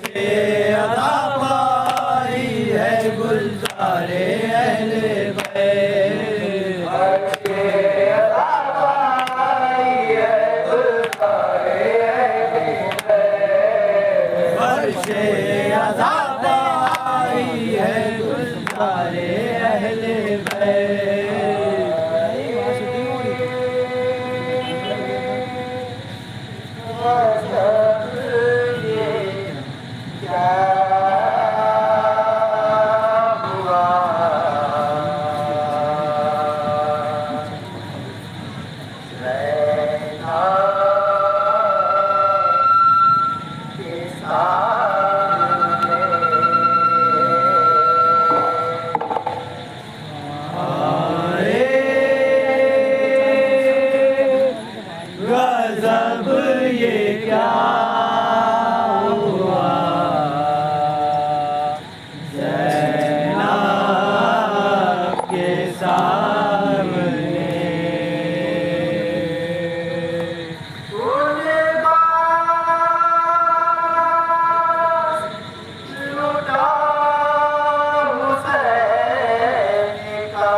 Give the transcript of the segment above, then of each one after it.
से अता पाई है गुलजारे अहले बैत। फर्श से अता पाई है गुलजारे अहले बैत। फर्श से अता पाई है गुलजारे अहले बैत। गज़ब ये क्या हुआ ज़ैनब के सामने। लुटा हुसैन का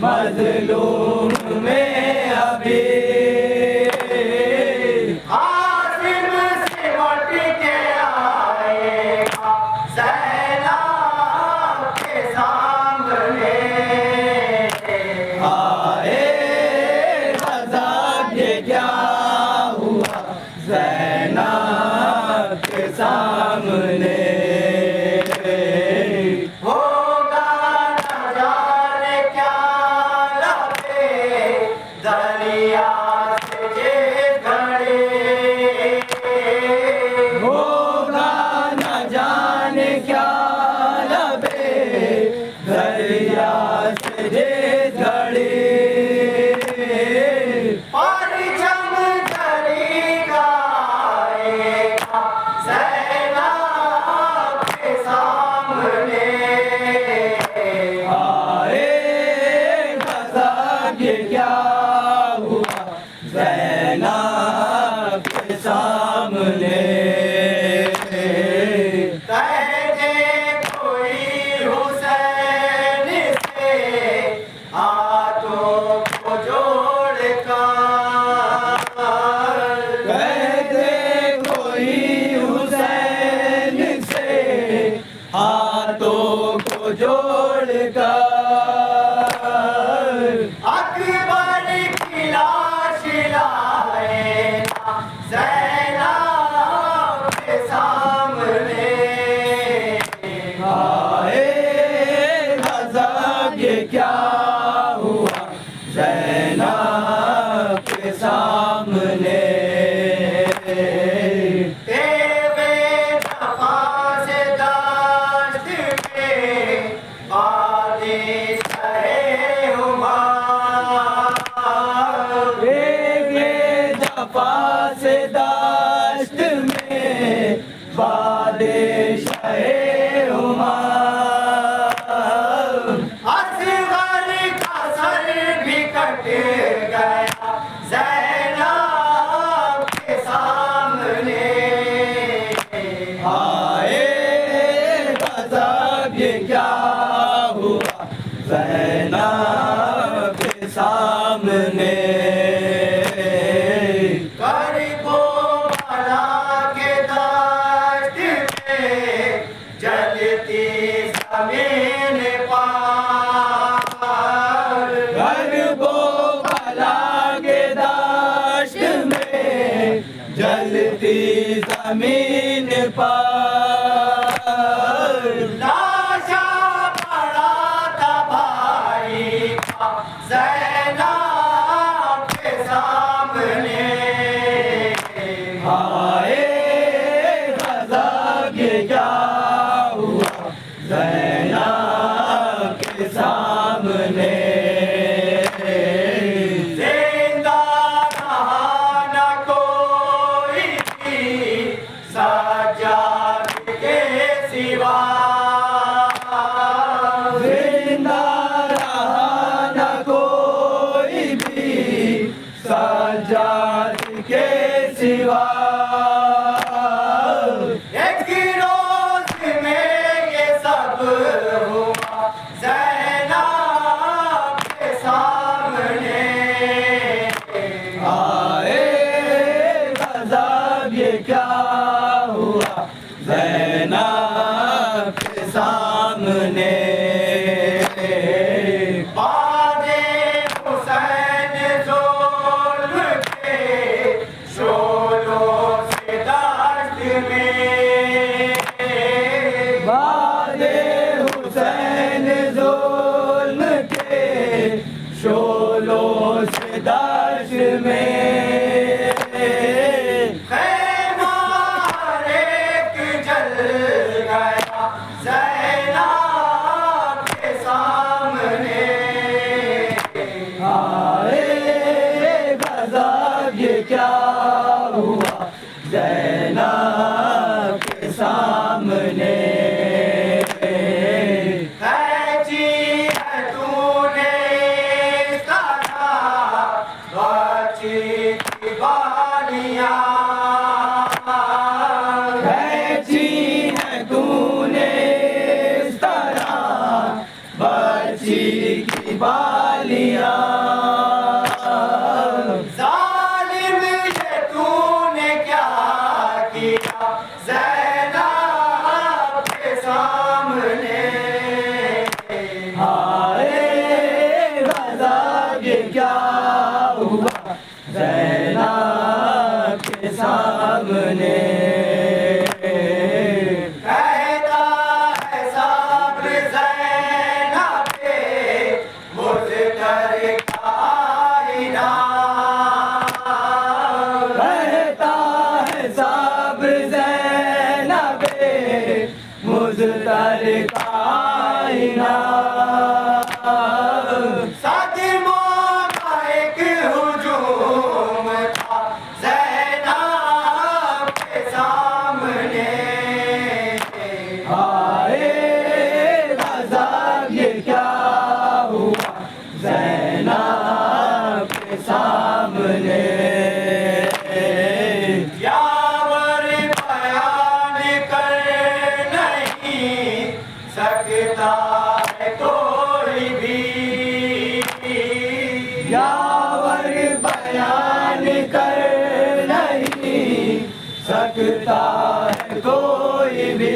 मज़लूम में अभी आसिम सिमट के आएगा ज़ैनब के सामने। आए गज़ब ये क्या हुआ ज़ैनब के सामने। दरिया से ये घड़े होगा न जाने क्या लबे दरिया से ये घड़े। परचम धरी गाएगा ज़ैनब के सामने। आए गज़ब ये क्या ज़ैनब के सामने। कहते कोई हुसैन से हाथों को जोड़कर। कहते कोई हुसैन से हाथों को जोड़कर। अकबर की लाश लाएगा ज़ैनब के सामने। आए गज़ब ये क्या हुआ ज़ैनब के सामने। से दाश्त में बादशाहे हुमायूं। असगर का सर भी कट गया ज़ैनब के सामने। आए गज़ब ये क्या हुआ ज़ैनब के सामने। करबो बला के दाश्त में जलती जमीन पर गरीबो भला के दाश्त में जलती जमीन पर लाशा पड़ा था भाई का ज़ैनब के सामने हाय गज़ब ये क्या हुआ ज़ैनब के सामने जिंदा रहा न कोई भी सज्जाद के सिवा जिंदा रहा न कोई भी सज्जाद के सिवा एक रोज में ये सब हुआ ज़ैनब के सामने आए गज़ब ये क्या हुआ ज़ैनब के सामने बादे हुसैन ज़ुल्म के शोलों से दश्त में बादे हुसैन ज़ुल्म के शोलों से दश्त में खैमा हर एक जल गया ज़ैनब के सामने आए गज़ब ये क्या हुआ ज़ैनब के सामने खैची है तूने इस तरह बची की बालियाँ खैची है तूने इस तरह बची की बालियाँ जालिम ये तूने क्या किया ज़ैनब के सामने हाय गज़ब ये क्या हुआ ज़ैनब के सामने कहता है सब्र ज़ैनब पे मुज़्तर का आईना कहता है सब्र ज़ैनब पे मुज़्तर का आईना सदमों का एक हुजूम था ज़ैनब के सामने हाय गज़ब ये क्या हुआ ज़ैनब के सामने यावर बयान कर नहीं सकता है कोई भी यावर बयान कर नहीं सकता है कोई भी